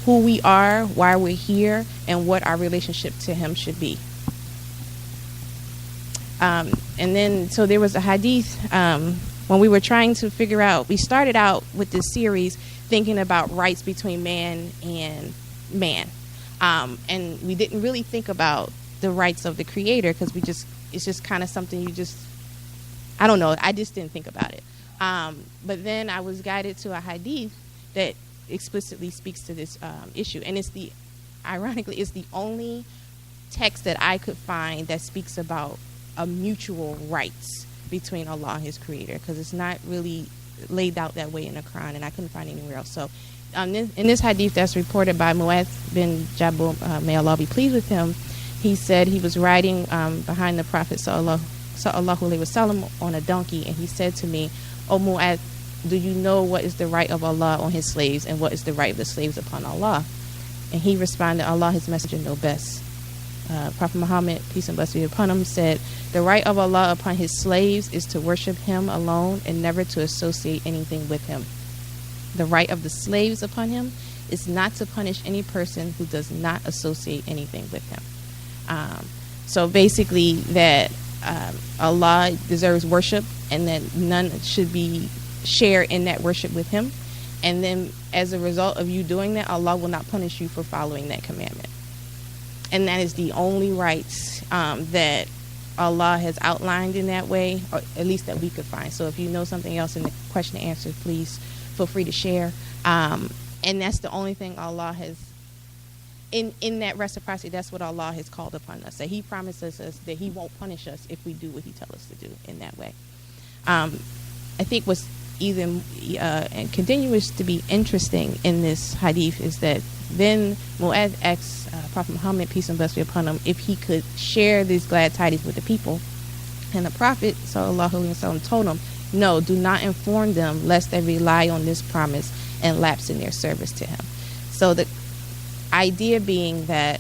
who we are, why we're here, and what our relationship to him should be. And then, so there was a hadith when we were trying to figure out, we started out with this series thinking about rights between man and man. And we didn't really think about the rights of the creator because it's just kind of something I don't know, I just didn't think about it. But then I was guided to a hadith that explicitly speaks to this issue. And ironically, it's the only text that I could find that speaks about a mutual rights between Allah and his creator, because it's not really laid out that way in the Quran, and I couldn't find anywhere else. So in this hadith that's reported by Mu'adh bin Jabal, may Allah be pleased with him, he said he was riding behind the Prophet sallallahu alaihi wasallam on a donkey, and he said to me, "O Mu'adh, do you know what is the right of Allah on his slaves, and what is the right of the slaves upon Allah?" And he responded, "Allah, his messenger, know best." Prophet Muhammad, peace and blessings be upon him, said, "The right of Allah upon his slaves is to worship him alone and never to associate anything with him. The right of the slaves upon him is not to punish any person who does not associate anything with him." So basically that Allah deserves worship, and that none should be share in that worship with him. And then as a result of you doing that, Allah will not punish you for following that commandment. And that is the only rights that Allah has outlined in that way, or at least that we could find. So if you know something else in the question and answer, please feel free to share. And that's the only thing Allah has, in that reciprocity, that's what Allah has called upon us. That he promises us that he won't punish us if we do what he tells us to do in that way. I think what's even and continues to be interesting in this hadith is that then Mu'adh asked Prophet Muhammad, peace and blessings be upon him, if he could share these glad tidings with the people. And the Prophet sallallahu alaihi wasallam told him, "No, do not inform them lest they rely on this promise and lapse in their service to him." So the idea being that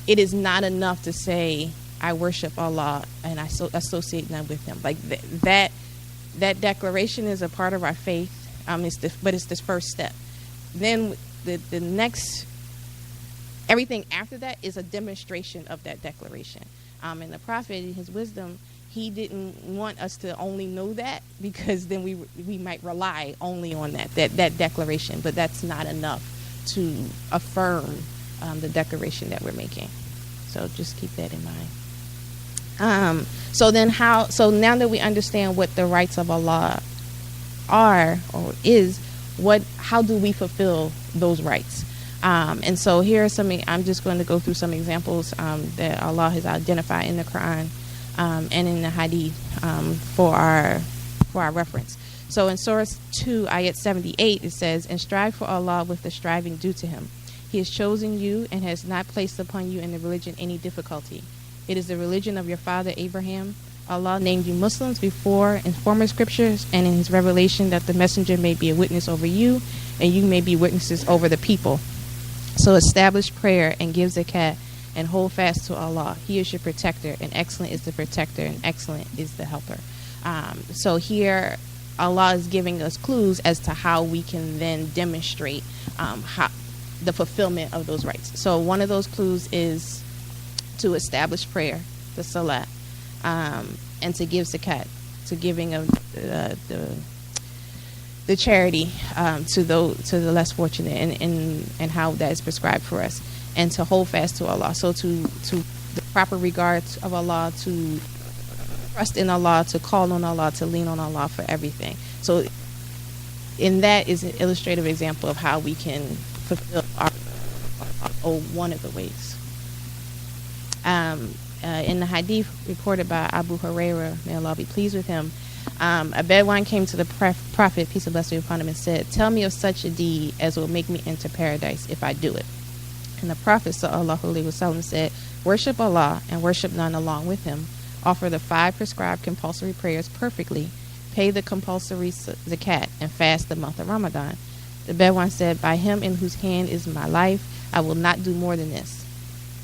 it is not enough to say I worship Allah and I associate none with him. Like that declaration is a part of our faith, but it's this first step. Then the next, everything after that is a demonstration of that declaration. And the Prophet, in his wisdom, he didn't want us to only know that, because then we might rely only on that declaration, but that's not enough to affirm the declaration that we're making. So just keep that in mind. So now that we understand what the rights of Allah are or is, how do we fulfill those rights? And so here are I'm just going to go through some examples that Allah has identified in the Quran and in the Hadith for our reference. So in Surah 2, Ayat 78, it says, "And strive for Allah with the striving due to him. He has chosen you and has not placed upon you in the religion any difficulty. It is the religion of your father Abraham. Allah named you Muslims before in former scriptures and in his revelation, that the messenger may be a witness over you and you may be witnesses over the people. So establish prayer and give zakat and hold fast to Allah. He is your protector, and excellent is the protector, and excellent is the helper." So here Allah is giving us clues as to how we can then demonstrate how the fulfillment of those rights. So one of those clues is to establish prayer, the salat, and to give zakat, to giving of the charity to the less fortunate, and how that is prescribed for us, and to hold fast to Allah. So to the proper regards of Allah, to trust in Allah, to call on Allah, to lean on Allah for everything. So in that is an illustrative example of how we can fulfill one of the ways. In the hadith reported by Abu Hurairah, may Allah be pleased with him, a Bedouin came to the Prophet, peace and blessings upon him, and said, "Tell me of such a deed as will make me enter paradise if I do it." And the Prophet sallallahu alaihi wasallam said, "Worship Allah and worship none along with him. Offer the 5 prescribed compulsory prayers perfectly. Pay the compulsory zakat and fast the month of Ramadan." The Bedouin said, "By him in whose hand is my life, I will not do more than this."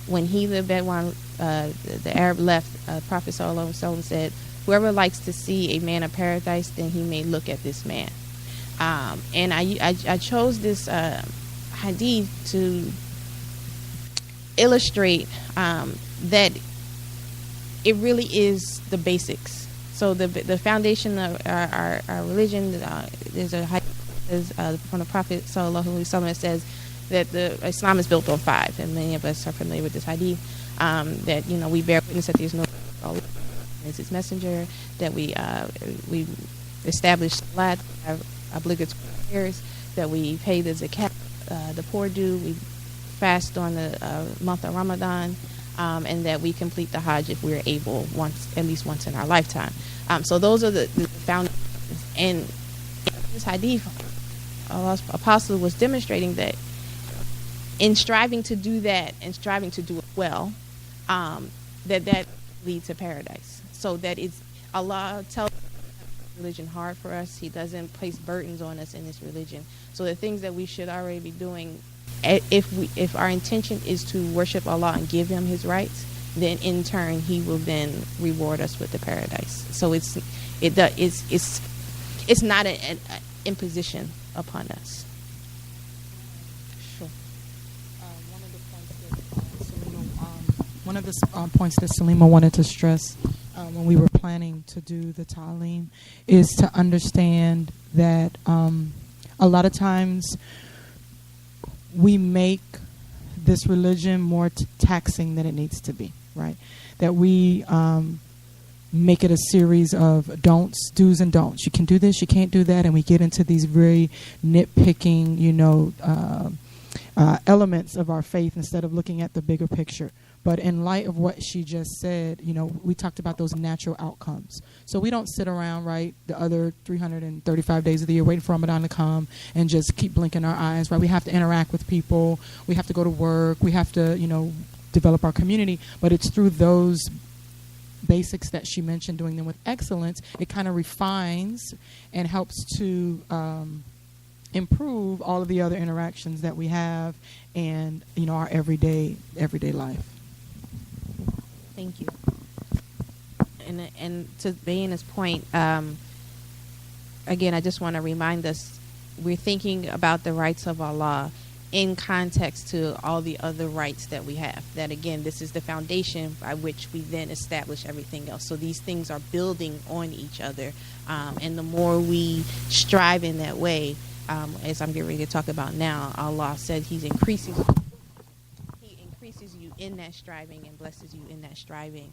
When the Bedouin, the Arab left, Prophet sallallahu alaihi wasallam said, "Whoever likes to see a man of paradise, then he may look at this man." And I chose this hadith to illustrate that it really is the basics. So the foundation of our religion, there's a hadith from the Prophet sallallahu alaihi wasallam that says that the Islam is built on 5, and many of us are familiar with this hadith. That we bear witness that there's no God is His messenger, that we establish salat, have obligatory prayers, that we pay the zakat, the poor do, we fast during the month of Ramadan, and that we complete the Hajj if we're able, at least once in our lifetime. So those are the foundations. And in this hadith, Allah's apostle was demonstrating that in striving to do that and striving to do it well, that leads to paradise. So that it's Allah tells religion hard for us. He doesn't place burdens on us in this religion. So the things that we should already be doing, if our intention is to worship Allah and give Him His rights, then in turn He will then reward us with the paradise. So it's not an imposition upon us. Sure. One of the points that Salima wanted to stress when we were planning to do the ta'aleem is to understand that a lot of times we make this religion more taxing than it needs to be, right? That we make it a series of don'ts, do's and don'ts. You can do this, you can't do that, and we get into these very nitpicking, elements of our faith instead of looking at the bigger picture. But in light of what she just said, we talked about those natural outcomes. So we don't sit around, right, the other 335 days of the year waiting for Ramadan to come and just keep blinking our eyes, right? We have to interact with people. We have to go to work. We have to, develop our community. But it's through those basics that she mentioned, doing them with excellence, it kind of refines and helps to improve all of the other interactions that we have and, our everyday life. Thank you. And to Bayana's point, again, I just want to remind us, we're thinking about the rights of Allah in context to all the other rights that we have. That, again, this is the foundation by which we then establish everything else. So these things are building on each other. And the more we strive in that way, as I'm getting ready to talk about now, Allah said He increases you in that striving and blesses you in that striving,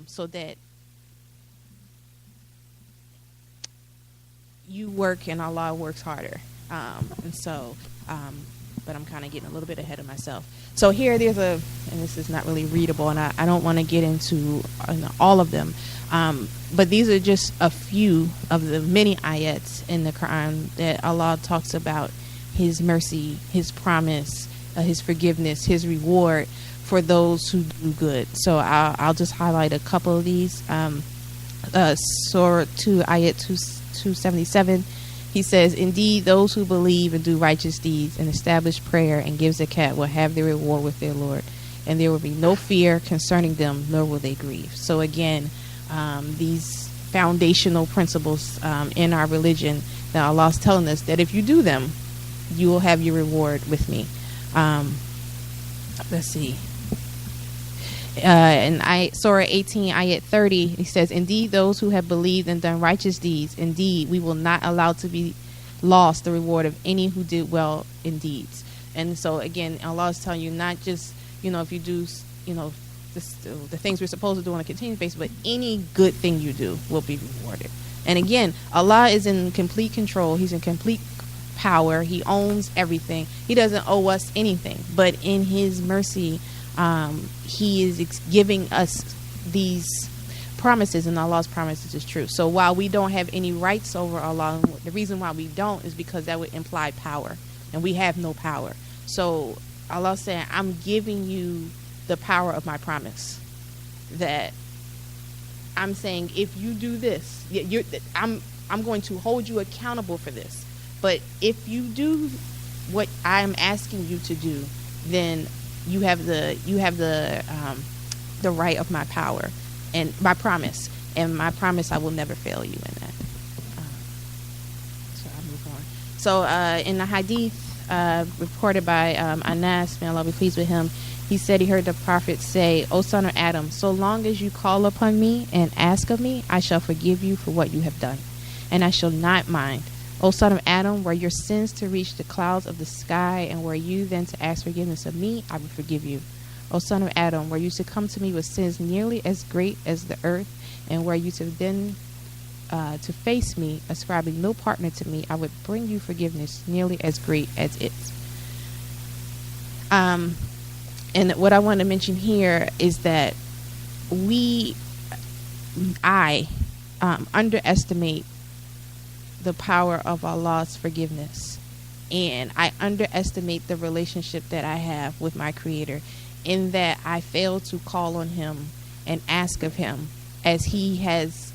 so that you work and Allah works harder. But I'm kind of getting a little bit ahead of myself. So here there's and this is not really readable, and I don't want to get into all of them, but these are just a few of the many ayats in the Quran that Allah talks about His mercy, His promise, His forgiveness, His reward for those who do good. So I'll just highlight a couple of these. Surah 2, ayat 277. He says, "Indeed, those who believe and do righteous deeds and establish prayer and give zakat will have their reward with their Lord, and there will be no fear concerning them, nor will they grieve." So again, these foundational principles in our religion that Allah is telling us that if you do them, you will have your reward with me. Let's see. In Surah 18, ayat 30, He says, "Indeed, those who have believed and done righteous deeds, indeed, we will not allow to be lost the reward of any who did well in deeds." And so, again, Allah is telling you not just, if you do, the things we're supposed to do on a continuous basis, but any good thing you do will be rewarded. And again, Allah is in complete control. He's in complete power. He owns everything. He doesn't owe us anything. But in His mercy, He is giving us these promises, and Allah's promises is true. So while we don't have any rights over Allah, the reason why we don't is because that would imply power, and we have no power. So Allah said, "I'm giving you the power of my promise." That I'm saying, if you do this, I'm going to hold you accountable for this. But if you do what I'm asking you to do, then you have the right of my power and my promise. And my promise, I will never fail you in that. So I move on. So in the hadith, reported by Anas, may Allah be pleased with him. He said he heard the prophet say, "O son of Adam, so long as you call upon me and ask of me, I shall forgive you for what you have done, and I shall not mind. O son of Adam, were your sins to reach the clouds of the sky, and were you then to ask forgiveness of me, I will forgive you. O son of Adam, were you to come to me with sins nearly as great as the earth, and were you to then to face me, ascribing no partner to me, I would bring you forgiveness nearly as great as it." And what I want to mention here is that I underestimate the power of Allah's forgiveness, and I underestimate the relationship that I have with my Creator, in that I fail to call on Him and ask of Him as He has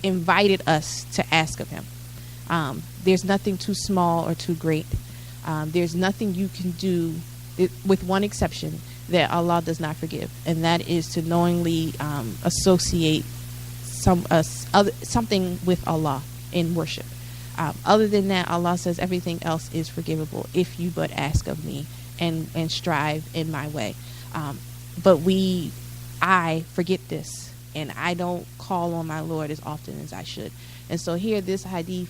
invited us to ask of Him. There's nothing too small or too great. There's nothing you can do, with one exception, that Allah does not forgive, and that is to knowingly associate something with Allah in worship. Other than that, Allah says everything else is forgivable if you but ask of me and strive in my way. But I forget this, and I don't call on my Lord as often as I should. And so here, this hadith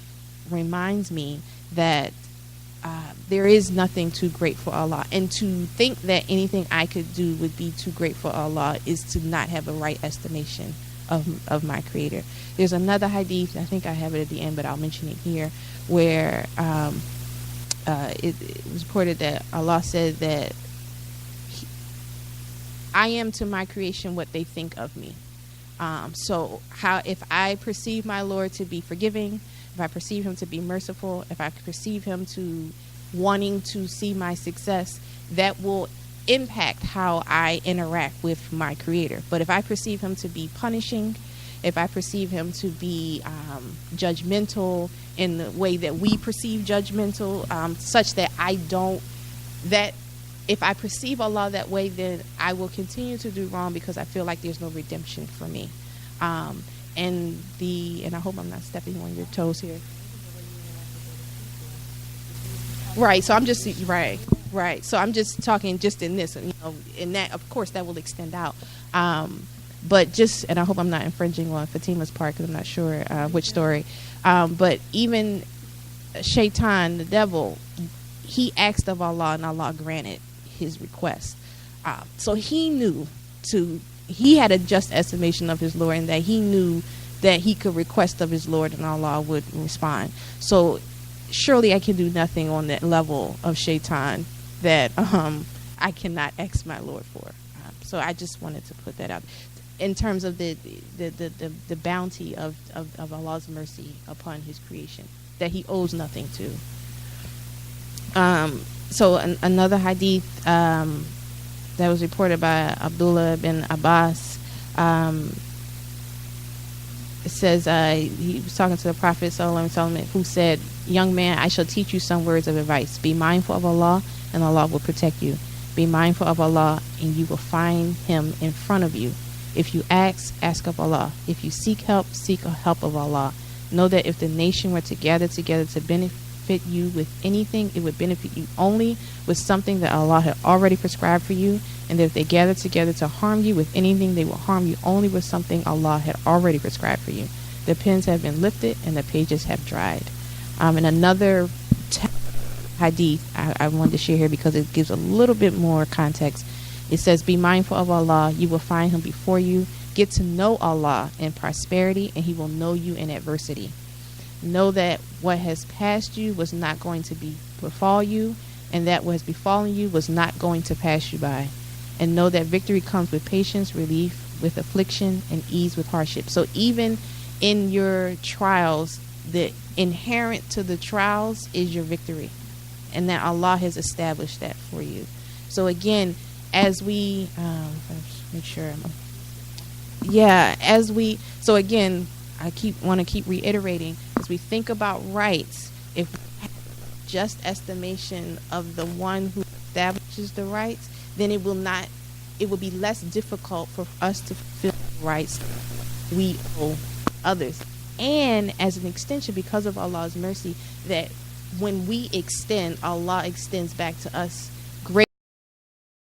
reminds me that there is nothing too great for Allah, and to think that anything I could do would be too great for Allah is to not have a right estimation of my Creator. There's another hadith, I think I have it at the end, but I'll mention it here, where it was reported that Allah said that I am to my creation what they think of me. So if I perceive my Lord to be forgiving, if I perceive Him to be merciful, if I perceive Him to wanting to see my success, that will impact how I interact with my Creator. But if I perceive Him to be punishing, if I perceive Him to be judgmental in the way that we perceive judgmental, such that if I perceive Allah that way, then I will continue to do wrong because I feel like there's no redemption for me. And I hope I'm not stepping on your toes here. Right. So I'm just right. So I'm just talking just in this, in that, of course, that will extend out. But and I hope I'm not infringing on Fatima's part because I'm not sure which story. But even Shaitan, the devil, he asked of Allah, and Allah granted his request. So he had a just estimation of his Lord, and that he knew that he could request of his Lord and Allah would respond. So surely I can do nothing on that level of Shaitan that I cannot ask my Lord for. So I just wanted to put that out in terms of the bounty of Allah's mercy upon His creation that He owes nothing to. So another hadith that was reported by Abdullah bin Abbas. It says he was talking to the Prophet ﷺ, who said, "Young man, I shall teach you some words of advice. Be mindful of Allah, and Allah will protect you. Be mindful of Allah, and you will find Him in front of you. If you ask of Allah. If you seek help of Allah. Know that if the nation were to gather together to benefit you with anything, it would benefit you only with something that Allah had already prescribed for you. And if they gather together to harm you with anything, they will harm you only with something Allah had already prescribed for you. The pens have been lifted and the pages have dried." And another hadith I wanted to share here because it gives a little bit more context. It says, "Be mindful of Allah. You will find Him before you. Get to know Allah in prosperity, and He will know you in adversity. Know that what has passed you was not going to befall you, and that what has befallen you was not going to pass you by. And know that victory comes with patience, relief with affliction, and ease with hardship." So even in your trials, the inherent to the trials is your victory, and that Allah has established that for you. So again, as we make sure so again, I want to keep reiterating, as we think about rights, if we have just estimation of the one who establishes the rights, then it will be less difficult for us to fulfill the rights we owe others. And as an extension, because of Allah's mercy, that when we extend, Allah extends back to us